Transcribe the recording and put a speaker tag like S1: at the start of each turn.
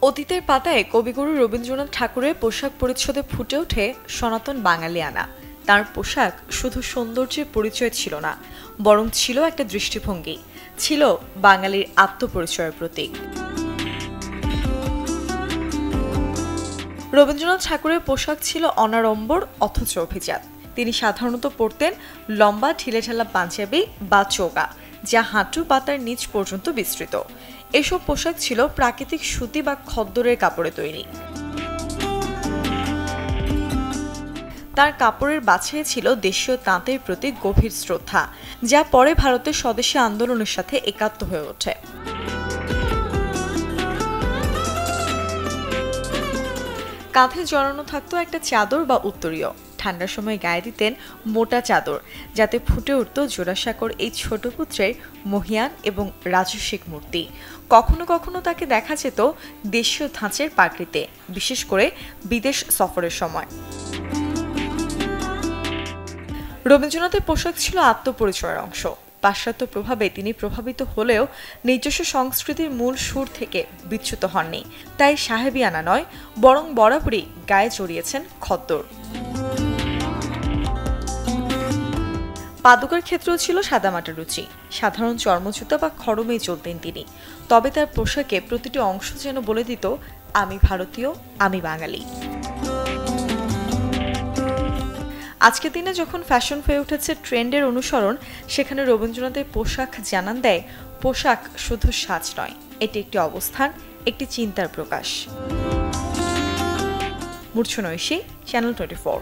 S1: অতীতের পাতায় কবিগুরু রবীন্দ্রনাথ ঠাকুরের পোশাক পরিচ্ছদে ফুটে ওঠে সনাতন বাঙালিয়ানা। তার পোশাক শুধু সৌন্দর্যের পরিচয় ছিল না, বরং ছিল একটা দৃষ্টিভঙ্গি, ছিল বাঙালির আত্মপরিচয়ের প্রতীক। রবীন্দ্রনাথ ঠাকুরের পোশাক ছিল অনাড়ম্বর অথচ অভিজাত। তিনি সাধারণত পরতেন লম্বা ঢিলেঢালা পাঞ্জাবি বা চোগা, যা হাঁটু পাতার নিচ পর্যন্ত বিস্তৃত। এসব পোশাক ছিল প্রাকৃতিক সুতি বা খদ্দরের কাপড়ে তৈরি। তার কাপড়ের বাছাই ছিল দেশীয় তাঁতের প্রতি গভীর শ্রদ্ধা, যা পরে ভারতের স্বদেশী আন্দোলনের সাথে একাত্ম হয়ে ওঠে। কাঁধে জড়ানো থাকতো একটা চাদর বা উত্তরীয়। ঠান্ডার সময় গায়ে দিতেন মোটা চাদর, যাতে ফুটে উঠত জোড়াসাঁকোর এই ছোট পুত্রের মহিয়ান এবং রাজস্বিক মূর্তি। কখনো কখনো তাকে দেখা যেত দেশীয় ধাঁচের পাগড়িতে, বিশেষ করে বিদেশ সফরের সময়। রবীন্দ্রনাথের পোশাক ছিল আত্মপরিচয়ের অংশ। পাশ্চাত্য প্রভাবে তিনি প্রভাবিত হলেও নিজস্ব সংস্কৃতির মূল সুর থেকে বিচ্যুত হননি। তাই সাহেবিয়ানা নয়, বরং বরাবরই গায়ে জড়িয়েছেন খদ্দর। পাদুকার ক্ষেত্রেও ছিল সাদামাটা রুচি। সাধারণ চর্মজুতা বা খড়মেই চলতেন তিনি। তবে তার পোশাকে প্রতিটি অংশ যেন বলে দিত, আমি ভারতীয়, আমি বাঙালি। আজকের দিনে যখন ফ্যাশন হয়ে উঠেছে ট্রেন্ডের অনুসরণ, সেখানে রবীন্দ্রনাথের পোশাক জানান দেয়, পোশাক শুধু সাজ নয়, এটি একটি অবস্থান, একটি চিন্তার প্রকাশ। মূর্ছনা ঐশী, চ্যানেল 24।